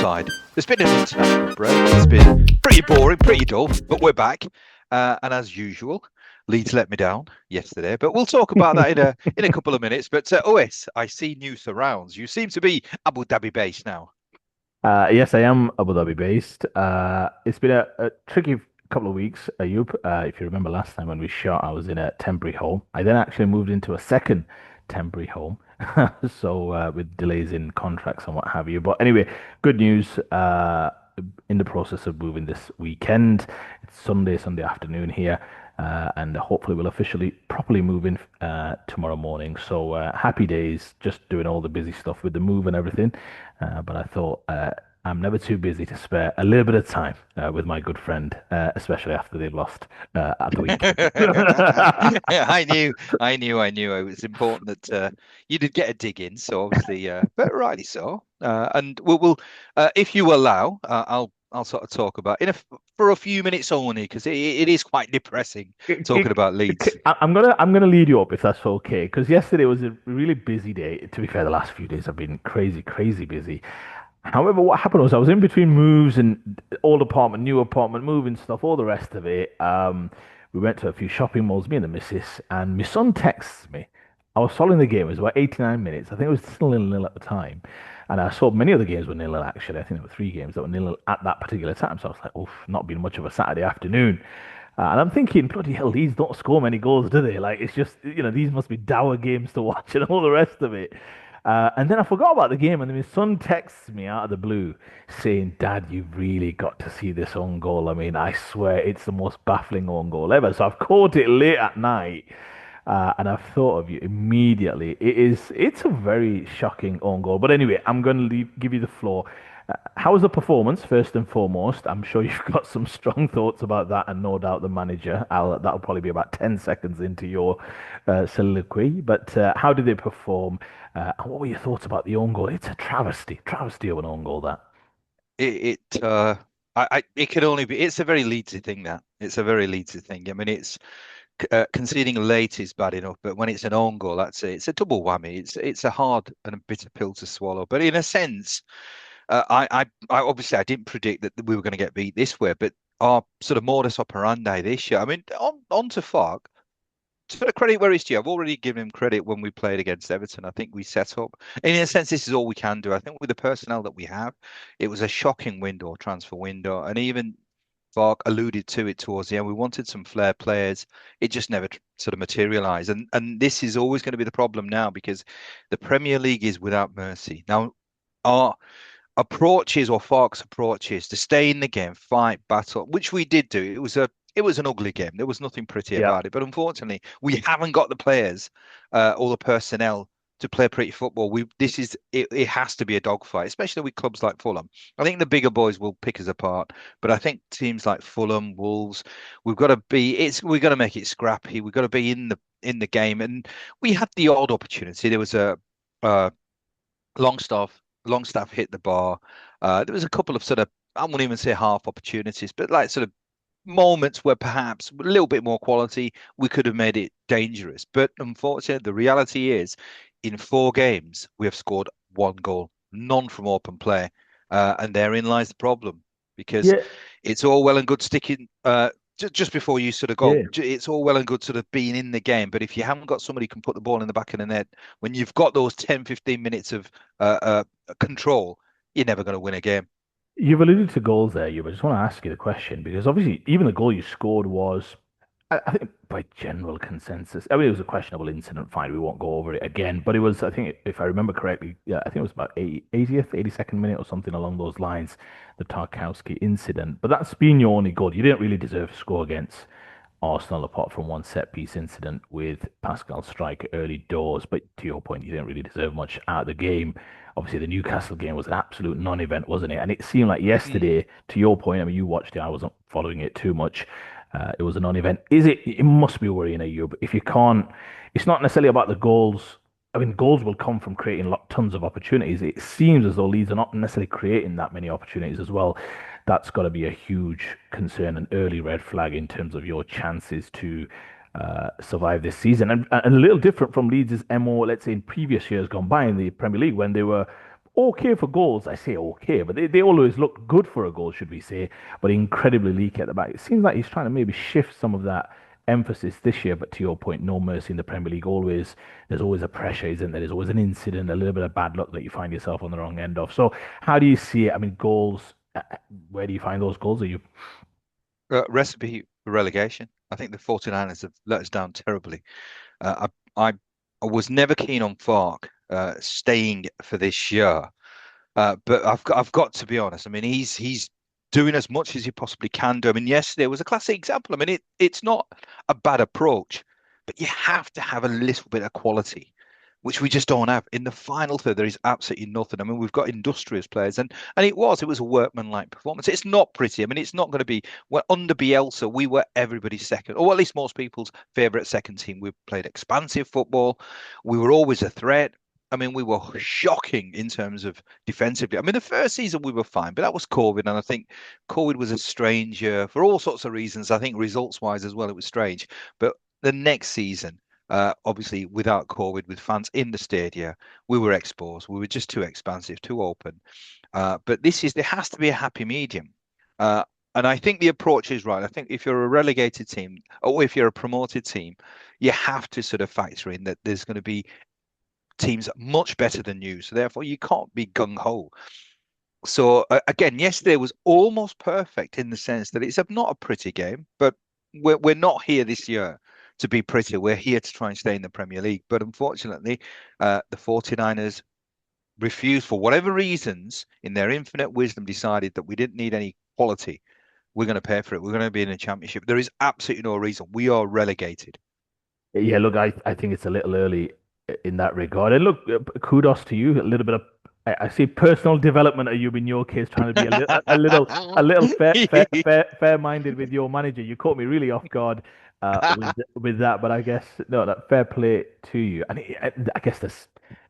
Onside. There's been an international break. It's been pretty boring, pretty dull, but we're back. And as usual, Leeds let me down yesterday, but we'll talk about that in a couple of minutes. But OS, I see new surrounds. You seem to be Abu Dhabi based now. Yes, I am Abu Dhabi based. It's been a tricky couple of weeks, Ayub. If you remember last time when we shot, I was in a temporary home. I then actually moved into a second temporary home. So with delays in contracts and what have you. But anyway, good news. In the process of moving this weekend. It's Sunday afternoon here. And hopefully we'll officially properly move in tomorrow morning. So happy days, just doing all the busy stuff with the move and everything. But I thought I'm never too busy to spare a little bit of time with my good friend, especially after they've lost at the weekend. I knew. It was important that you did get a dig in. So obviously, but rightly so. And we'll if you allow, I'll sort of talk about for a few minutes only because it is quite depressing talking about Leeds. I'm gonna lead you up if that's okay, because yesterday was a really busy day. To be fair, the last few days have been crazy busy. However, what happened was I was in between moves and old apartment, new apartment, moving stuff, all the rest of it. We went to a few shopping malls, me and the missus, and my son texts me. I was following the game. It was about 89 minutes. I think it was still nil-nil at the time. And I saw many other games were nil-nil, actually. I think there were three games that were nil-nil at that particular time. So I was like, oof, not been much of a Saturday afternoon. And I'm thinking, bloody hell, these don't score many goals, do they? Like, it's just, these must be dour games to watch and all the rest of it. And then I forgot about the game, and then my son texts me out of the blue saying, Dad, you've really got to see this own goal. I mean, I swear it's the most baffling own goal ever. So I've caught it late at night, and I've thought of you immediately. It's a very shocking own goal. But anyway, I'm going to give you the floor. How was the performance, first and foremost? I'm sure you've got some strong thoughts about that, and no doubt the manager. That'll probably be about 10 seconds into your soliloquy. But how did they perform? And what were your thoughts about the own goal? It's a travesty of an own goal, that. It could only be. It's a very Leedsy thing. That it's a very Leedsy thing. I mean, it's conceding late is bad enough, but when it's an own goal, it's a double whammy. It's a hard and a bitter pill to swallow. But in a sense. I obviously I didn't predict that we were going to get beat this way, but our sort of modus operandi this year. I mean, on to Fark. Sort of credit where it's due. I've already given him credit when we played against Everton. I think we set up. In a sense, this is all we can do. I think with the personnel that we have, it was a shocking window, transfer window, and even Fark alluded to it towards the end. We wanted some flair players. It just never sort of materialised, and this is always going to be the problem now because the Premier League is without mercy. Now, our approaches or Fark's approaches to stay in the game, fight, battle, which we did do. It was an ugly game. There was nothing pretty Yeah. about it. But unfortunately, we haven't got the players or the personnel to play pretty football. It has to be a dogfight, especially with clubs like Fulham. I think the bigger boys will pick us apart, but I think teams like Fulham, Wolves, we've got to make it scrappy. We've got to be in the game, and we had the odd opportunity. There was a Longstaff hit the bar. There was a couple of sort of, I wouldn't even say half opportunities, but like sort of moments where perhaps a little bit more quality, we could have made it dangerous. But unfortunately, the reality is in 4 games, we have scored 1 goal, none from open play. And therein lies the problem because Yeah. it's all well and good sticking. Just before you sort of go, Yeah. it's all well and good sort of being in the game, but if you haven't got somebody who can put the ball in the back of the net, when you've got those 10, 15 minutes of control, you're never going to win a game. You've alluded to goals there, you. I just want to ask you the question because obviously, even the goal you scored was, I think, by general consensus. I mean, it was a questionable incident. Fine, we won't go over it again. But it was, I think, if I remember correctly, yeah, I think it was about 80th, 82nd minute or something along those lines, the Tarkowski incident. But that's been your only goal. You didn't really deserve to score against Arsenal apart from one set piece incident with Pascal Striker early doors. But to your point, you didn't really deserve much out of the game. Obviously, the Newcastle game was an absolute non-event, wasn't it? And it seemed like Mm. yesterday, to your point, I mean, you watched it, I wasn't following it too much. It was a non-event. Is it? It must be worrying you. But if you can't, it's not necessarily about the goals. I mean, goals will come from creating tons of opportunities. It seems as though Leeds are not necessarily creating that many opportunities as well. That's got to be a huge concern, an early red flag in terms of your chances to survive this season. And a little different from Leeds' MO, let's say in previous years gone by in the Premier League when they were okay for goals. I say okay, but they always look good for a goal, should we say, but incredibly leaky at the back. It seems like he's trying to maybe shift some of that emphasis this year, but to your point, no mercy in the Premier League. Always, there's always a pressure, isn't there? There's always an incident, a little bit of bad luck that you find yourself on the wrong end of. So, how do you see it? I mean, goals, where do you find those goals? Are you Recipe for relegation. I think the 49ers have let us down terribly. I was never keen on Fark staying for this year. But I've got to be honest. I mean, he's doing as much as he possibly can do. I mean, yesterday was a classic example. I mean, it's not a bad approach, but you have to have a little bit of quality, which we just don't have. In the final third, there is absolutely nothing. I mean, we've got industrious players, and it was a workmanlike performance. It's not pretty. I mean, it's not going to be. Well, under Bielsa, we were everybody's second, or at least most people's favourite second team. We played expansive football. We were always a threat. I mean, we were shocking in terms of defensively. I mean, the first season we were fine, but that was COVID, and I think COVID was a strange year for all sorts of reasons. I think results-wise as well, it was strange. But the next season, obviously without COVID, with fans in the stadia, we were exposed. We were just too expansive, too open. But there has to be a happy medium. Uh, and I think the approach is right. I think if you're a relegated team or if you're a promoted team, you have to sort of factor in that there's going to be teams much better than you. So therefore, you can't be gung ho. So again, yesterday was almost perfect in the sense that it's not a pretty game, but we're not here this year to be pretty. We're here to try and stay in the Premier League. But unfortunately, the 49ers refused for whatever reasons, in their infinite wisdom, decided that we didn't need any quality. We're going to pay for it. We're going to be in a championship. There is absolutely no reason. We are relegated. Yeah, look, I think it's a little early in that regard. And look, kudos to you. A little bit of I see personal development. Are you in your case trying to be a little fair-minded with your manager? You caught me really off guard with that, but I guess no, that fair play to you. And I guess the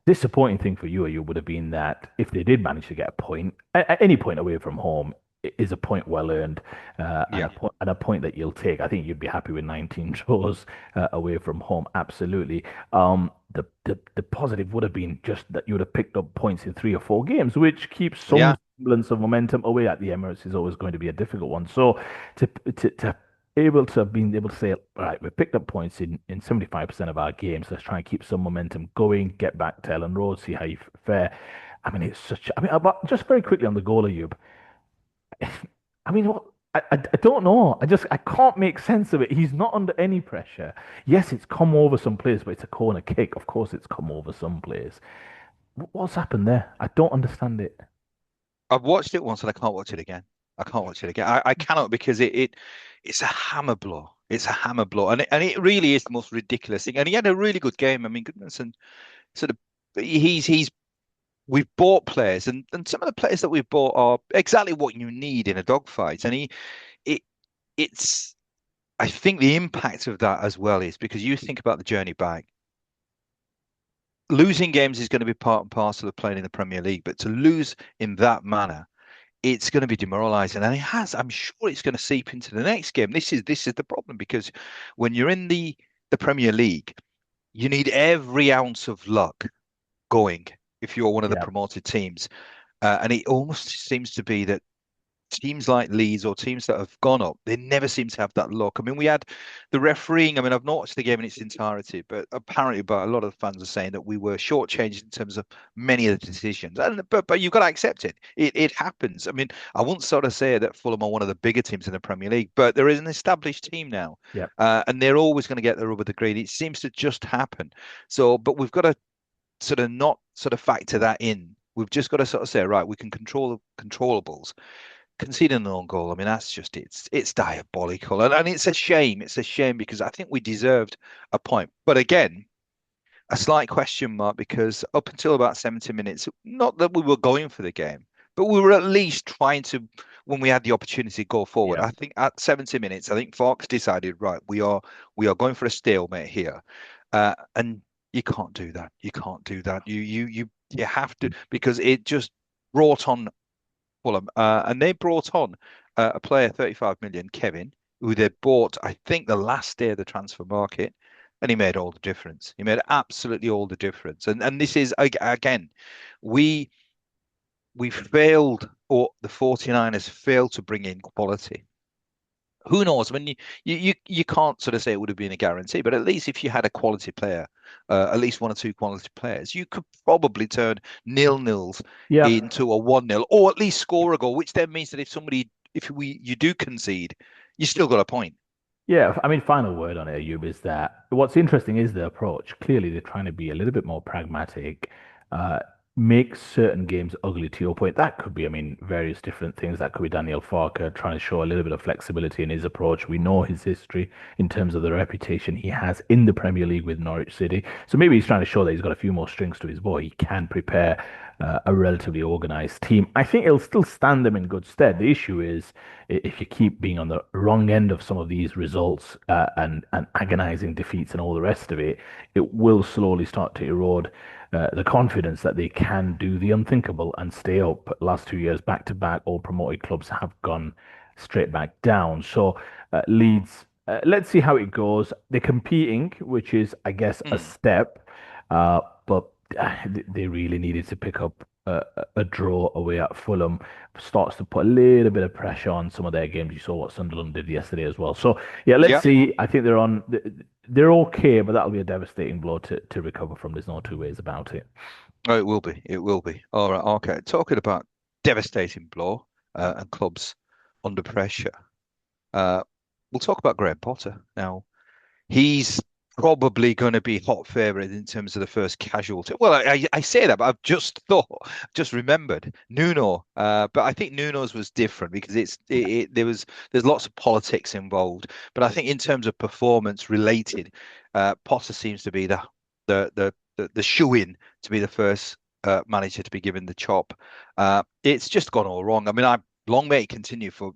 disappointing thing for you would have been that if they did manage to get a point, at any point away from home, is a point well earned, Yeah. and a point that you'll take. I think you'd be happy with 19 draws away from home. Absolutely. The positive would have been just that you would have picked up points in 3 or 4 games, which keeps some Yeah. semblance of momentum. Away at the Emirates is always going to be a difficult one. So to able to have been able to say, all right, we picked up points in 75% of our games. Let's try and keep some momentum going, get back to Ellen Road, see how you fare. I mean, it's such. I mean, but just very quickly on the goal, Ayub. I mean, what? I don't know. I can't make sense of it. He's not under any pressure. Yes, it's come over some players, but it's a corner kick. Of course, it's come over some players. What's happened there? I don't understand it. I've watched it once and I can't watch it again. I can't watch it again. I cannot because it's a hammer blow. It's a hammer blow, and it really is the most ridiculous thing. And he had a really good game. I mean, goodness, and sort of he's we've bought players, and some of the players that we've bought are exactly what you need in a dogfight. And it it's I think the impact of that as well is because you think about the journey back. Losing games is going to be part and parcel of playing in the Premier League, but to lose in that manner, it's going to be demoralizing, and it has. I'm sure it's going to seep into the next game. This is the problem because when you're in the Premier League, you need every ounce of luck going if you're one of the Yeah. promoted teams, and it almost seems to be that teams like Leeds or teams that have gone up, they never seem to have that luck. I mean, we had the refereeing. I mean, I've not watched the game in its entirety, but apparently, but a lot of the fans are saying that we were shortchanged in terms of many of the decisions. And but you've got to accept it. It happens. I mean, I wouldn't sort of say that Fulham are one of the bigger teams in the Premier League, but there is an established team now, Yeah. and they're always going to get the rub of the green. It seems to just happen. So, but we've got to sort of not sort of factor that in. We've just got to sort of say, right, we can control the controllables. Conceding an own goal, I mean, that's just it's diabolical. And it's a shame. It's a shame because I think we deserved a point. But again, a slight question mark because up until about 70 minutes, not that we were going for the game, but we were at least trying to, when we had the opportunity to go forward. Yeah. I think at 70 minutes, I think Fox decided, right, we are going for a stalemate here. And you can't do that. You can't do that. You have to because it just brought on Fulham, and they brought on a player, 35 million, Kevin, who they bought, I think, the last day of the transfer market, and he made all the difference. He made absolutely all the difference. And this is again, we we failed, or the 49ers failed to bring in quality. Who knows? I mean, you can't sort of say it would have been a guarantee, but at least if you had a quality player, at least one or two quality players, you could probably turn nil-nils Yeah. into a 1-0, or at least score a goal, which then means that if you do concede, you still got a point. Yeah, I mean, final word on it, Ayub, is that what's interesting is the approach. Clearly, they're trying to be a little bit more pragmatic, uh, make certain games ugly to your point. That could be, I mean, various different things. That could be Daniel Farker trying to show a little bit of flexibility in his approach. We know his history in terms of the reputation he has in the Premier League with Norwich City. So maybe he's trying to show that he's got a few more strings to his bow. He can prepare a relatively organized team. I think it'll still stand them in good stead. The issue is if you keep being on the wrong end of some of these results and agonizing defeats and all the rest of it, it will slowly start to erode the confidence that they can do the unthinkable and stay up. Last 2 years back to back, all promoted clubs have gone straight back down. So Leeds, let's see how it goes. They're competing, which is, I guess, a Hmm. step, but they really needed to pick up a draw away at Fulham. Starts to put a little bit of pressure on some of their games. You saw what Sunderland did yesterday as well. So yeah, let's Yeah. see. I think they're okay, but that'll be a devastating blow to recover from. There's no two ways about it. Oh, it will be. It will be. All right. Okay. Talking about devastating blow and clubs under pressure. Uh, we'll talk about Graham Potter now. He's probably going to be hot favourite in terms of the first casualty. Well, I say that, but I've just remembered Nuno. But I think Nuno's was different because there's lots of politics involved. But I think in terms of performance related, Potter seems to be the shoe-in to be the first manager to be given the chop. It's just gone all wrong. I mean, I long may it continue for,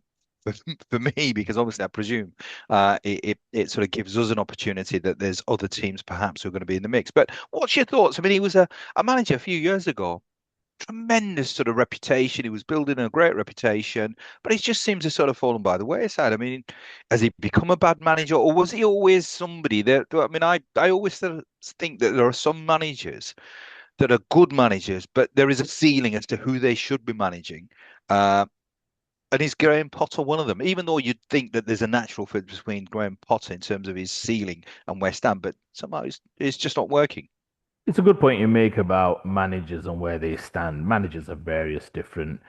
for me because obviously I presume it sort of gives us an opportunity that there's other teams perhaps who are going to be in the mix. But what's your thoughts? I mean, he was a manager a few years ago, tremendous sort of reputation. He was building a great reputation, but he just seems to sort of fallen by the wayside. I mean, has he become a bad manager, or was he always somebody that? I mean, I always sort of think that there are some managers that are good managers, but there is a ceiling as to who they should be managing. Uh, and is Graham Potter one of them? Even though you'd think that there's a natural fit between Graham Potter in terms of his ceiling and West Ham, but somehow it's just not working. It's a good point you make about managers and where they stand. Managers have various different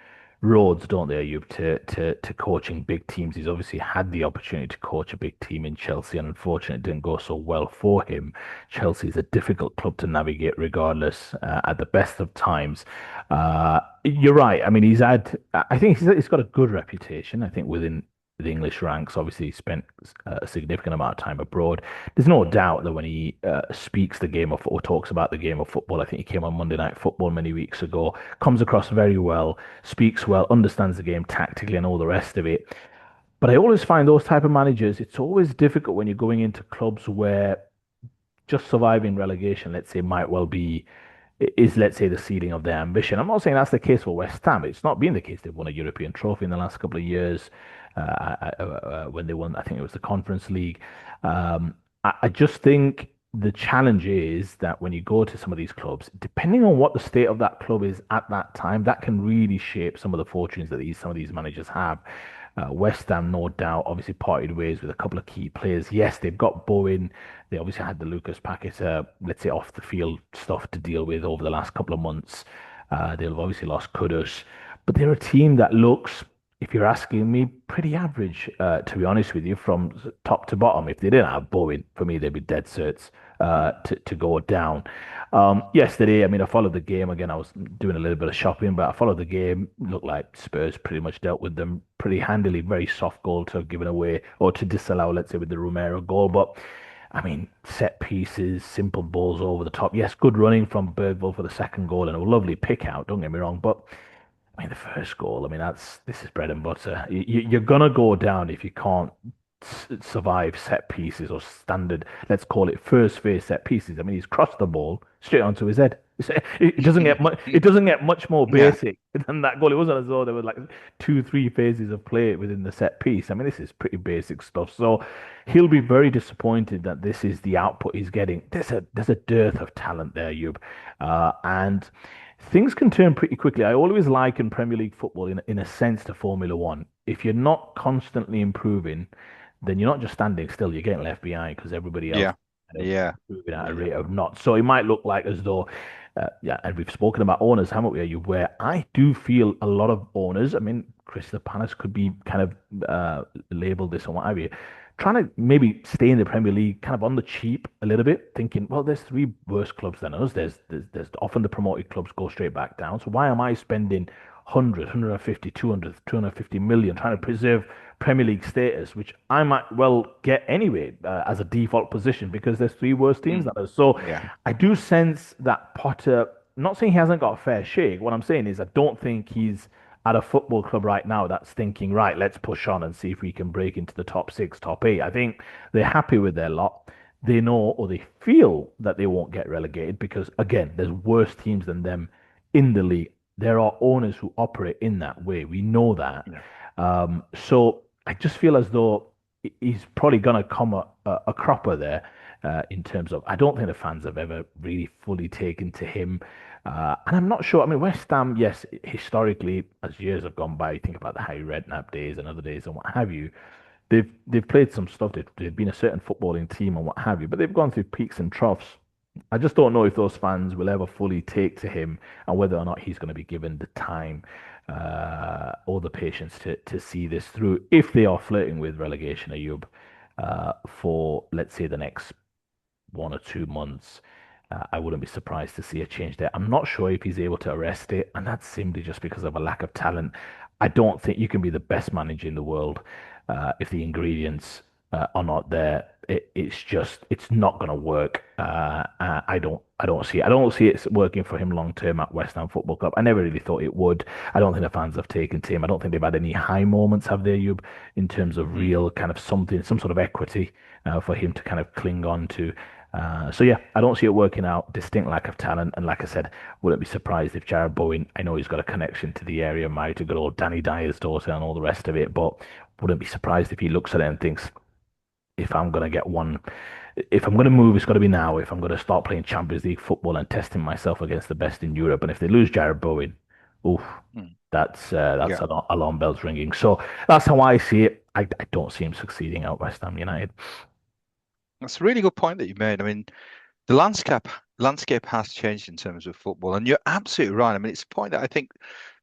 roads, don't they, Ayub, to coaching big teams. He's obviously had the opportunity to coach a big team in Chelsea, and unfortunately, it didn't go so well for him. Chelsea is a difficult club to navigate, regardless, at the best of times. You're right. I mean, I think he's got a good reputation. I think within the English ranks, obviously, he spent a significant amount of time abroad. There's no doubt that when he speaks the game of or talks about the game of football, I think he came on Monday Night Football many weeks ago, comes across very well, speaks well, understands the game tactically and all the rest of it. But I always find those type of managers, it's always difficult when you're going into clubs where just surviving relegation, let's say, might well be is, let's say, the ceiling of their ambition. I'm not saying that's the case for West Ham. It's not been the case. They've won a European trophy in the last couple of years. When they won, I think it was the Conference League. I just think the challenge is that when you go to some of these clubs, depending on what the state of that club is at that time, that can really shape some of the fortunes that some of these managers have. West Ham, no doubt, obviously parted ways with a couple of key players. Yes, they've got Bowen. They obviously had the Lucas Paquet, let's say, off the field stuff to deal with over the last couple of months. They've obviously lost Kudus, but they're a team that looks, if you're asking me, pretty average, to be honest with you, from top to bottom. If they didn't have Bowen, for me, they'd be dead certs to go down. Yesterday, I mean, I followed the game again. I was doing a little bit of shopping, but I followed the game. Looked like Spurs pretty much dealt with them pretty handily. Very soft goal to have given away or to disallow, let's say, with the Romero goal. But I mean, set pieces, simple balls over the top. Yes, good running from Birdville for the second goal and a lovely pick out. Don't get me wrong, but I mean, the first goal. I mean, this is bread and butter. You're gonna go down if you can't survive set pieces or standard. Let's call it first phase set pieces. I mean, he's crossed the ball straight onto his head. It doesn't get much. It doesn't get much more Yeah, basic than that goal. It wasn't as though there were like two, three phases of play within the set piece. I mean, this is pretty basic stuff. So he'll be very disappointed that this is the output he's getting. There's a dearth of talent there, Yub, and things can turn pretty quickly. I always liken Premier League football in a sense to Formula One. If you're not constantly improving, then you're not just standing still. You're getting left behind because everybody else yeah, kind of yeah, moving at a yeah. rate of knots. So it might look like as though, yeah, and we've spoken about owners, haven't we? You where I do feel a lot of owners. I mean, Crystal Palace could be kind of labeled this and what have you, trying to maybe stay in the Premier League, kind of on the cheap a little bit, thinking, well, there's three worse clubs than us. There's often the promoted clubs go straight back down. So why am I spending 100, 150, 200, 250 million trying to preserve Premier League status, which I might well get anyway as a default position because there's three worse teams than Mm, us. So yeah, I do sense that Potter, not saying he hasn't got a fair shake. What I'm saying is I don't think he's at a football club right now that's thinking, right, let's push on and see if we can break into the top six, top eight. I think they're happy with their lot. They know or they feel that they won't get relegated because, again, there's worse teams than them in the league. There are owners who operate in that way. We know that. yeah. So I just feel as though he's probably going to come a cropper there in terms of. I don't think the fans have ever really fully taken to him. And I'm not sure. I mean, West Ham, yes, historically, as years have gone by, you think about the Harry Redknapp days and other days and what have you. They've played some stuff. They've been a certain footballing team and what have you, but they've gone through peaks and troughs. I just don't know if those fans will ever fully take to him and whether or not he's going to be given the time or the patience to see this through if they are flirting with relegation, Ayub, for let's say the next 1 or 2 months. I wouldn't be surprised to see a change there. I'm not sure if he's able to arrest it, and that's simply just because of a lack of talent. I don't think you can be the best manager in the world if the ingredients are not there. It's not going to work. I don't see it working for him long term at West Ham Football Club. I never really thought it would. I don't think the fans have taken to him. I don't think they've had any high moments, have they, Yub, in terms of Mm. real kind of something, some sort of equity for him to kind of cling on to. So yeah, I don't see it working out. Distinct lack of talent, and like I said, wouldn't be surprised if Jared Bowen. I know he's got a connection to the area, married to good old Danny Dyer's daughter, and all the rest of it. But wouldn't be surprised if he looks at it and thinks, if I'm gonna get one, if I'm gonna move, it's got to be now. If I'm gonna start playing Champions League football and testing myself against the best in Europe, and if they lose Jared Bowen, oof, Mm. that's Yeah, alarm bells ringing. So that's how I see it. I don't see him succeeding at West Ham United. that's a really good point that you made. I mean, the landscape has changed in terms of football, and you're absolutely right. I mean, it's a point that I think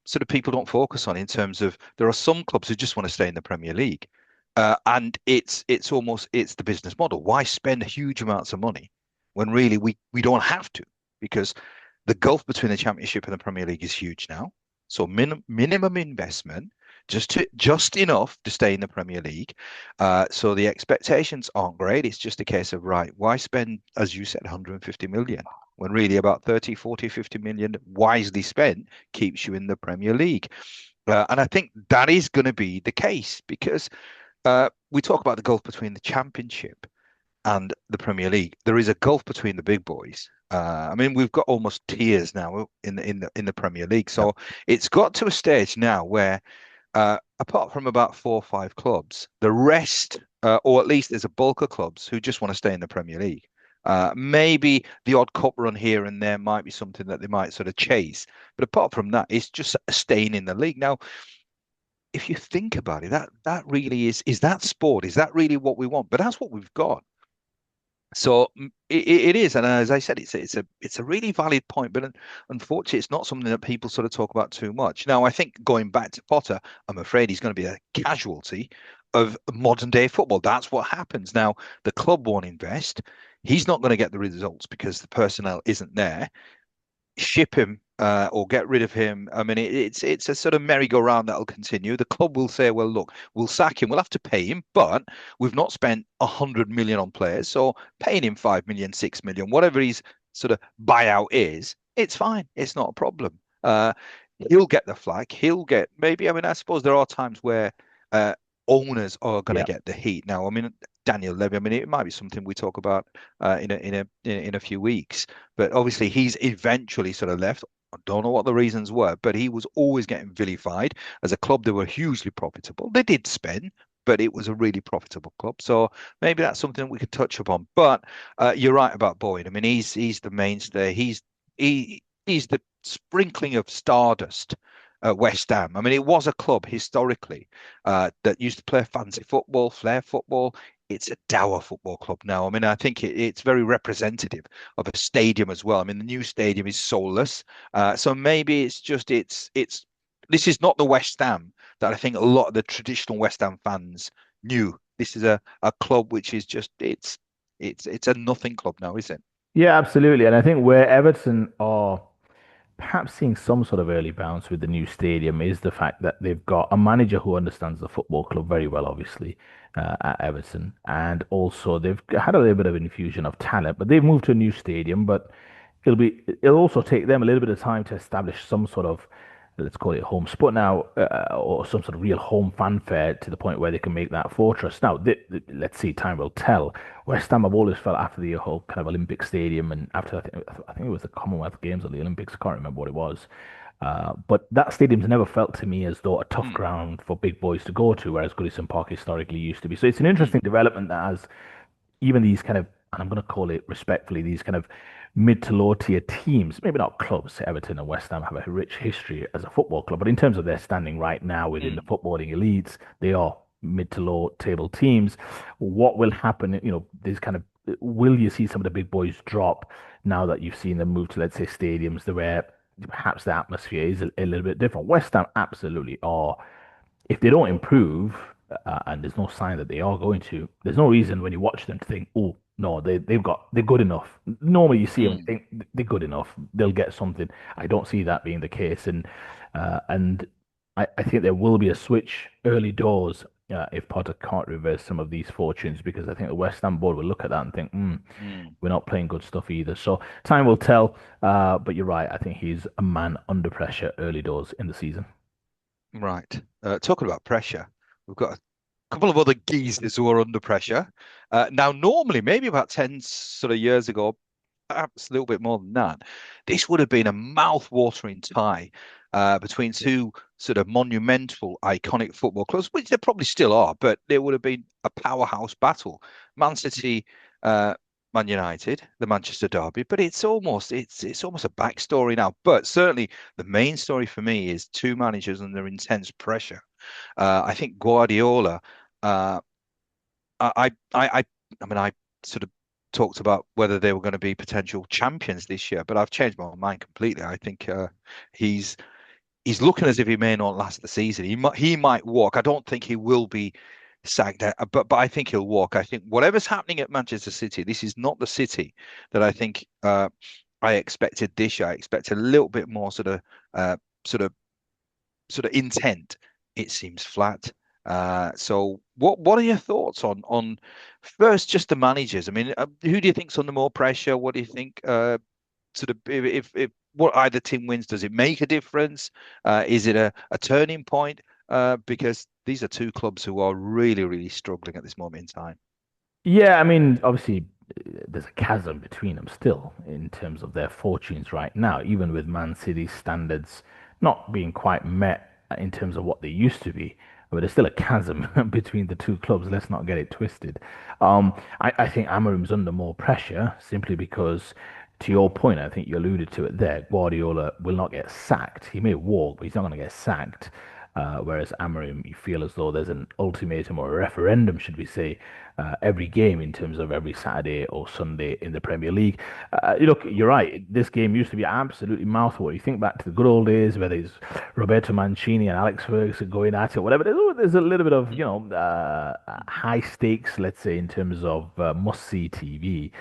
sort of people don't focus on in terms of there are some clubs who just want to stay in the Premier League, and it's the business model. Why spend huge amounts of money when really we don't have to because the gulf between the Championship and the Premier League is huge now. So minimum investment, just enough to stay in the Premier League. So the expectations aren't great. It's just a case of right, why spend, as you said, 150 million when really about 30, 40, 50 million wisely spent keeps you in the Premier League. And I think that is going to be the case because we talk about the gulf between the Championship and the Premier League. There is a gulf between the big boys. I mean, we've got almost tiers now in the Premier League. Yep. So it's got to a stage now where, apart from about 4 or 5 clubs, the rest, or at least there's a bulk of clubs who just want to stay in the Premier League. Maybe the odd cup run here and there might be something that they might sort of chase, but apart from that, it's just staying in the league. Now, if you think about it, that really is that sport? Is that really what we want? But that's what we've got. So it is, and as I said, it's a really valid point, but unfortunately, it's not something that people sort of talk about too much. Now, I think going back to Potter, I'm afraid he's going to be a casualty of modern day football. That's what happens. Now, the club won't invest. He's not going to get the results because the personnel isn't there. Ship him or get rid of him. I mean, it's a sort of merry-go-round that'll continue. The club will say, "Well, look, we'll sack him. We'll have to pay him, but we've not spent 100 million on players, so paying him 5 million, 6 million, whatever his sort of buyout is, it's fine. It's not a problem. He'll get the flag. He'll get maybe. I mean, I suppose there are times where uh, owners are going to Yeah. get the heat. Now, I mean." Daniel Levy. I mean, it might be something we talk about in a few weeks. But obviously, he's eventually sort of left. I don't know what the reasons were, but he was always getting vilified. As a club, they were hugely profitable. They did spend, but it was a really profitable club. So maybe that's something we could touch upon. But you're right about Boyd. I mean, he's the mainstay. He's the sprinkling of stardust at West Ham. I mean, it was a club historically that used to play fancy football, flair football. It's a dour football club now. I mean, I think it's very representative of a stadium as well. I mean, the new stadium is soulless, so maybe it's this is not the West Ham that I think a lot of the traditional West Ham fans knew. This is a club which is just it's a nothing club now, is it? Yeah, absolutely. And I think where Everton are perhaps seeing some sort of early bounce with the new stadium is the fact that they've got a manager who understands the football club very well, obviously, at Everton. And also they've had a little bit of infusion of talent, but they've moved to a new stadium, but it'll also take them a little bit of time to establish some sort of, let's call it home spot now, or some sort of real home fanfare to the point where they can make that fortress. Now, let's see, time will tell. West Ham have always felt after the whole kind of Olympic Stadium and after I think it was the Commonwealth Games or the Olympics, I can't remember what it was. But that stadium's never felt to me as though a tough Mm, ground for big boys to go to, whereas Goodison Park historically used to be. So it's an mm, interesting development that has even these kind of, and I'm going to call it respectfully, these kind of mid to low tier teams, maybe not clubs. Everton and West Ham have a rich history as a football club, but in terms of their standing right now within the mm, footballing elites, they are mid to low table teams. What will happen? These kind of, will you see some of the big boys drop now that you've seen them move to, let's say, stadiums where perhaps the atmosphere is a little bit different? West Ham absolutely are, if they don't improve, and there's no sign that they are going to, there's no reason when you watch them to think, oh no, they're good enough. Normally, you see them, you mm, think they're good enough, they'll get something. I don't see that being the case, and I think there will be a switch early doors. If Potter can't reverse some of these fortunes, because I think the West Ham board will look at that and think, mm. we're not playing good stuff either. So time will tell. But you're right. I think he's a man under pressure early doors in the season. Right. Talking about pressure, we've got a couple of other geezers who are under pressure. Now, normally, maybe about 10 sort of years ago, perhaps a little bit more than that, this would have been a mouth-watering tie between two sort of monumental, iconic football clubs, which they probably still are, but there would have been a powerhouse battle. Man City, uh, Man United, the Manchester Derby, but it's almost a backstory now. But certainly the main story for me is two managers under intense pressure. I think Guardiola. Uh, I I mean, I sort of talked about whether they were going to be potential champions this year, but I've changed my mind completely. I think he's he's looking as if he may not last the season. He might walk. I don't think he will be sacked, but I think he'll walk. I think whatever's happening at Manchester City, this is not the City that I think I expected this year. I expected a little bit more uh, sort of sort of intent. It seems flat. So what are your thoughts on first just the managers? I mean, who do you think's under more pressure? What do you think? Sort of if what either team wins, does it make a difference? Is it a turning point? Because these are two clubs who are really struggling at this moment in time. Yeah, I mean, obviously, there's a chasm between them still in terms of their fortunes right now, even with Man City's standards not being quite met in terms of what they used to be. But there's still a chasm between the two clubs. Let's not get it twisted. I think Amorim's under more pressure simply because, to your point, I think you alluded to it there. Guardiola will not get sacked. He may walk, but he's not going to get sacked. Whereas Amorim, you feel as though there's an ultimatum or a referendum, should we say, every game in terms of every Saturday or Sunday in the Premier League. Look, you're right. This game used to be absolutely mouthwater. You think back to the good old days where there's Roberto Mancini and Alex Ferguson going at it, whatever. There's a little bit of, high stakes, let's say, in terms of must-see TV.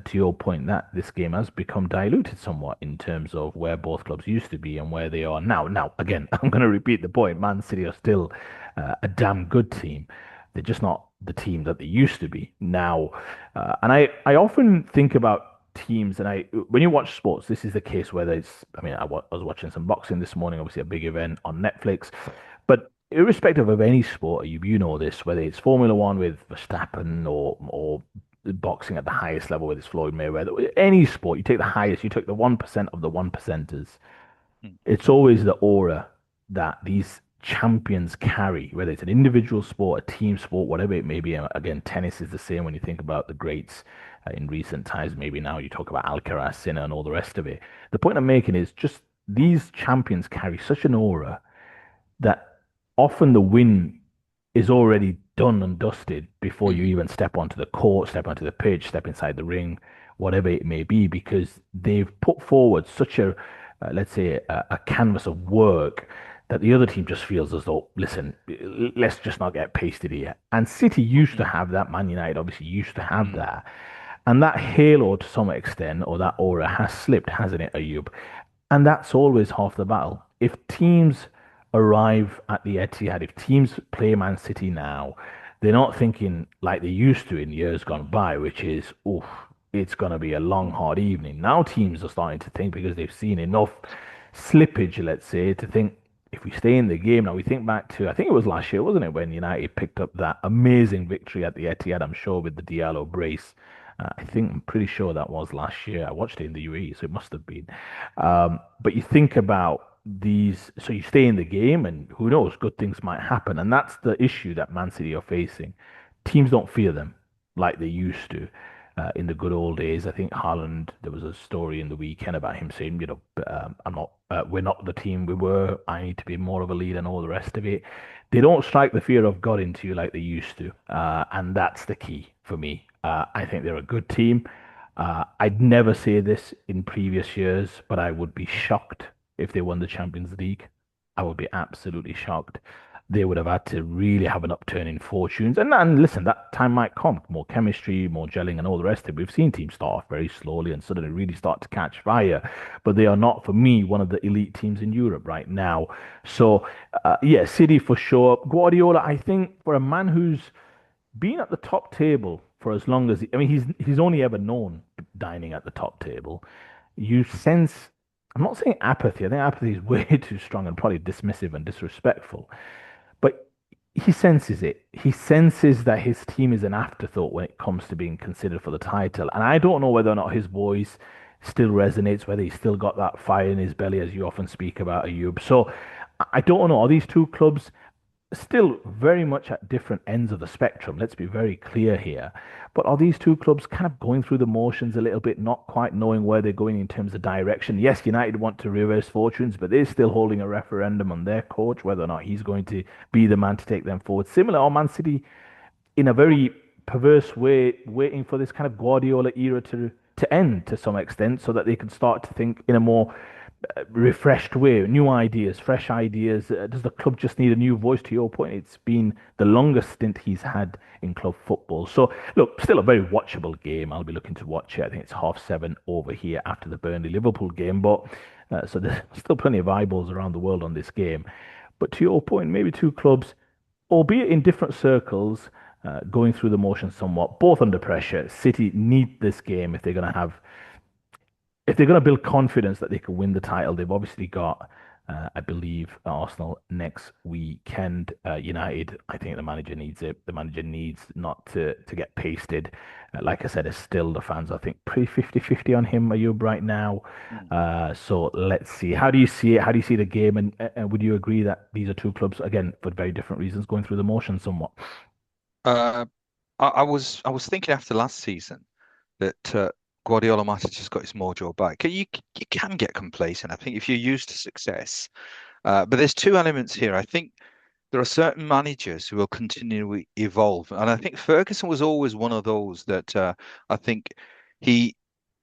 To your point, that this game has become diluted somewhat in terms of where both clubs used to be and where they are now. Now, again, I'm going to repeat the point. Man City are still a damn good team. They're just not the team that they used to be now. And I often think about teams, and when you watch sports, this is the case whether it's, I mean, I was watching some boxing this morning, obviously a big event on Netflix, but irrespective of any sport, you know this, whether it's Formula One with Verstappen or boxing at the highest level with Floyd Mayweather, any sport, you take the highest, you take the 1% of the one percenters. Mm, It's always the aura that these champions carry, whether it's an individual sport, a team sport, whatever it may be. And again, tennis is the same when you think about the greats in recent times. Maybe now you talk about Alcaraz, Sinner, and all the rest of it. The point I'm making is just these champions carry such an aura that often the win is already done and dusted before you mm, even step onto the court, step onto the pitch, step inside the ring, whatever it may be, because they've put forward such a, let's say, a canvas of work that the other team just feels as though, listen, let's just not get pasted here. And City used to mm, have that. Man United obviously used to have mm, that. And that halo to some extent, or that aura, has slipped, hasn't it, Ayub? And that's always half the battle. If teams arrive at the Etihad, if teams play Man City now, they're not thinking like they used to in years gone mm, by, which is, oof, it's going to be a long, mm, hard evening. Now teams are starting to think because they've seen enough slippage, let's say, to think if we stay in the game. Now we think back to, I think it was last year, wasn't it, when United picked up that amazing victory at the Etihad, I'm sure, with the Diallo brace. I'm pretty sure that was last year. I watched it in the UAE, so it must have been. But you think about these, so you stay in the game, and who knows, good things might happen. And that's the issue that Man City are facing. Teams don't fear them like they used to. In the good old days, I think Haaland, there was a story in the weekend about him saying, we're not the team we were. I need to be more of a leader and all the rest of it. They don't strike the fear of God into you like they used to. And that's the key for me. I think they're a good team. I'd never say this in previous years, but I would be shocked if they won the Champions League. I would be absolutely shocked. They would have had to really have an upturn in fortunes. And listen, that time might come. More chemistry, more gelling, and all the rest of it. We've seen teams start off very slowly and suddenly really start to catch fire. But they are not, for me, one of the elite teams in Europe right now. So, yeah, City for sure. Guardiola, I think, for a man who's been at the top table for as long as he's only ever known dining at the top table. You sense, I'm not saying apathy. I think apathy is way too strong and probably dismissive and disrespectful. But he senses it. He senses that his team is an afterthought when it comes to being considered for the title. And I don't know whether or not his voice still resonates, whether he's still got that fire in his belly, as you often speak about, Ayub. So I don't know. Are these two clubs still very much at different ends of the spectrum? Let's be very clear here. But are these two clubs kind of going through the motions a little bit, not quite knowing where they're going in terms of direction? Yes, United want to reverse fortunes, but they're still holding a referendum on their coach, whether or not he's going to be the man to take them forward. Similar, or Man City in a very perverse way, waiting for this kind of Guardiola era to end to some extent, so that they can start to think in a more refreshed way, new ideas, fresh ideas. Does the club just need a new voice? To your point, it's been the longest stint he's had in club football. So, look, still a very watchable game. I'll be looking to watch it. I think it's 7:30 over here after the Burnley Liverpool game, but so there's still plenty of eyeballs around the world on this game. But to your point, maybe two clubs, albeit in different circles, going through the motions somewhat, both under pressure. City need this game if they're going to build confidence that they can win the title. They've obviously got, I believe, Arsenal next weekend. United, I think the manager needs it. The manager needs not to get pasted. Like I said, it's still the fans, I think, pretty 50-50 on him, Ayub, right now. mm. So let's see. How do you see it? How do you see the game? And would you agree that these are two clubs, again, for very different reasons, going through the motions somewhat? Uh, I was thinking after last season that Guardiola might have just got his mojo back. You can get complacent, I think, if you're used to success. But there's two elements here. I think there are certain managers who will continually evolve, and I think Ferguson was always one of those that I think he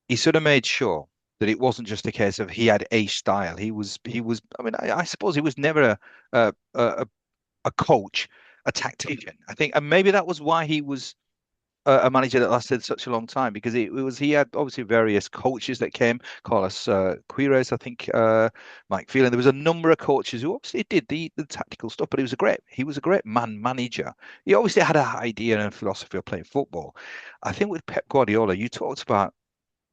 he sort of made sure that it wasn't just a case of he had a style. He was. I mean, I suppose he was never a a coach, a tactician. I think, and maybe that was why he was a manager that lasted such a long time, because he had obviously various coaches that came. Carlos Queiroz, I think, Mike Phelan. There was a number of coaches who obviously did the tactical stuff, but he was a great man manager. He obviously had an idea and a philosophy of playing football. I think with Pep Guardiola, you talked about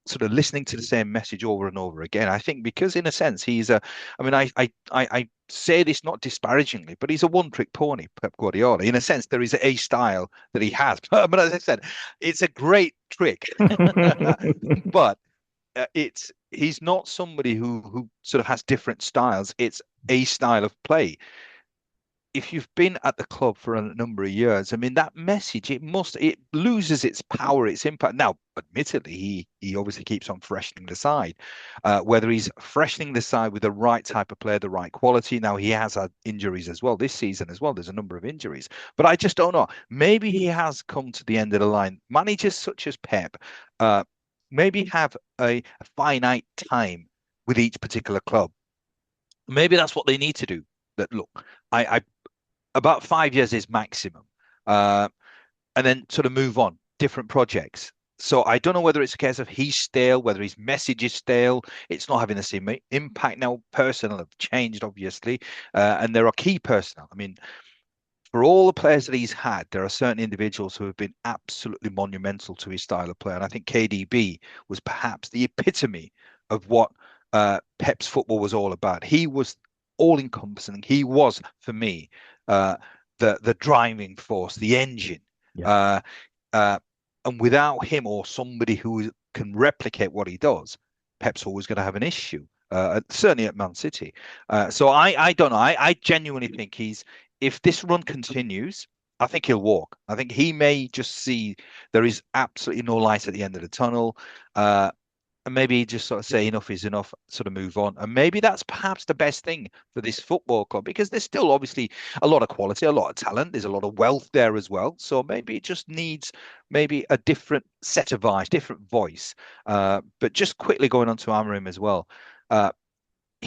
sort of listening to the same message over and over again. I think because in a sense he's a, I mean, I say this not disparagingly, but he's a one-trick pony, Pep Guardiola. In a sense, there is a style that he has. But as I said, it's a great trick. But it's he's not somebody who sort of has different styles. It's a style of play. If you've been at the club for a number of years, I mean, that message, it loses its power, its impact. Now, admittedly, he obviously keeps on freshening the side. Whether he's freshening the side with the right type of player, the right quality. Now, he has had injuries as well this season as well. There's a number of injuries, but I just don't know. Maybe he has come to the end of the line. Managers such as Pep, maybe have a finite time with each particular club. Maybe that's what they need to do. That look, I about 5 years is maximum, uh, and then sort of move on, different projects. So I don't know whether it's a case of he's stale, whether his message is stale. It's not having the same impact now. Personnel have changed, obviously, and there are key personnel. I mean, for all the players that he's had, there are certain individuals who have been absolutely monumental to his style of play. And I think KDB was perhaps the epitome of what Pep's football was all about. He was all encompassing. He was, for me, uh, the driving force, the engine. Yeah. Uh, uh, and without him or somebody who can replicate what he does, Pep's always going to have an issue. Certainly at Man City. So I don't know. I genuinely think if this run continues, I think he'll walk. I think he may just see there is absolutely no light at the end of the tunnel. And maybe just sort of say enough is enough, sort of move on. And maybe that's perhaps the best thing for this football club because there's still obviously a lot of quality, a lot of talent. There's a lot of wealth there as well. So maybe it just needs maybe a different set of eyes, different voice. But just quickly going on to Amorim as well. Uh,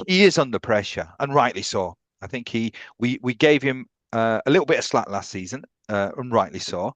he is under pressure, and rightly so. I think we gave him a little bit of slack last season, and rightly so.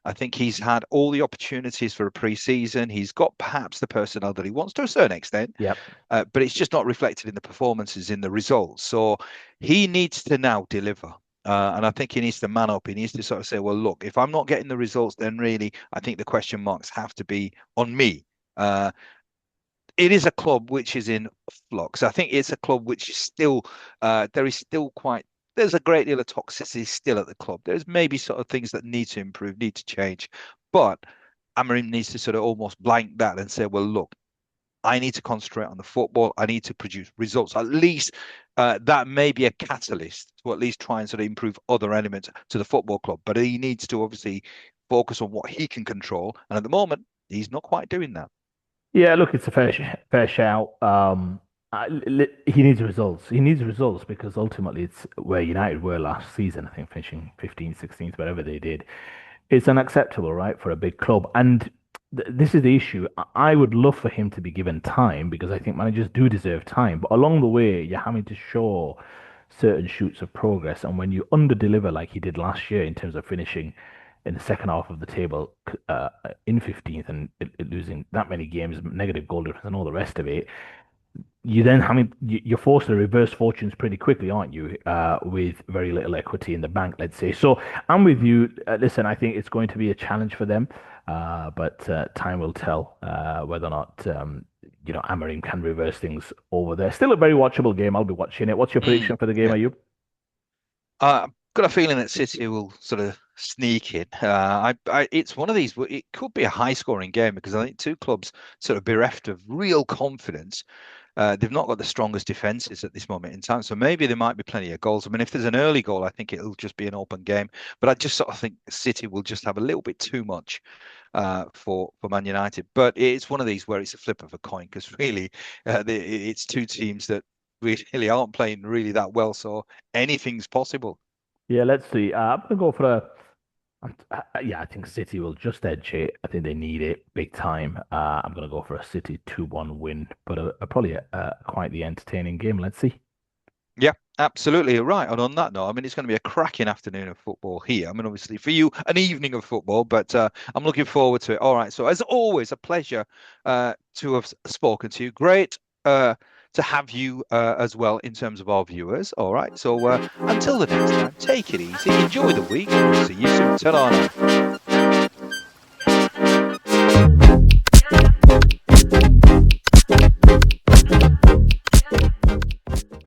I think he's had all the opportunities for a pre-season. He's got perhaps the personnel that he wants to a certain extent, Yep. but it's just not reflected in the performances, in the results. So he needs to now deliver. And I think he needs to man up. He needs to sort of say, well, look, if I'm not getting the results, then really, I think the question marks have to be on me. It is a club which is in flux. I think it's a club which is still there is still quite there's a great deal of toxicity still at the club. There's maybe sort of things that need to improve, need to change, but Amorim needs to sort of almost blank that and say, well, look, I need to concentrate on the football. I need to produce results. At least that may be a catalyst to at least try and sort of improve other elements to the football club. But he needs to obviously focus on what he can control, and at the moment, he's not quite doing that. Yeah, look, it's a fair shout. He needs results. He needs results because ultimately it's where United were last season, I think finishing 15th, 16th, whatever they did. It's unacceptable, right, for a big club. And this is the issue. I would love for him to be given time because I think managers do deserve time. But along the way, you're having to show certain shoots of progress. And when you under-deliver like he did last year in terms of finishing in the second half of the table in 15th and losing that many games, negative goal difference and all the rest of it, you then you're forced to reverse fortunes pretty quickly, aren't you? With very little equity in the bank, let's say. So I'm with you. Listen, I think it's going to be a challenge for them, but time will tell whether or not Amorim can reverse things over there. Still a very watchable game. I'll be watching it. What's your Mm, prediction for the game, yeah. Ayub? I've got a feeling that City will sort of sneak in. It's one of these. It could be a high-scoring game because I think two clubs sort of bereft of real confidence. They've not got the strongest defenses at this moment in time, so maybe there might be plenty of goals. I mean, if there's an early goal, I think it'll just be an open game. But I just sort of think City will just have a little bit too much for Man United. But it's one of these where it's a flip of a coin because really, it's two teams that really aren't playing really that well, so anything's possible. Yeah, let's see. I'm gonna go for yeah, I think City will just edge it. I think they need it big time. I'm going to go for a City 2-1 win, but probably quite the entertaining game. Let's see. Yeah, absolutely right. And on that note, I mean, it's going to be a cracking afternoon of football here. I mean, obviously for you, an evening of football, but I'm looking forward to it. All right. So as always, a pleasure to have spoken to you. Great to have you as well in terms of our viewers. All right. So until the next time, take it easy, enjoy the week, and we'll see you soon. Ta-ra now.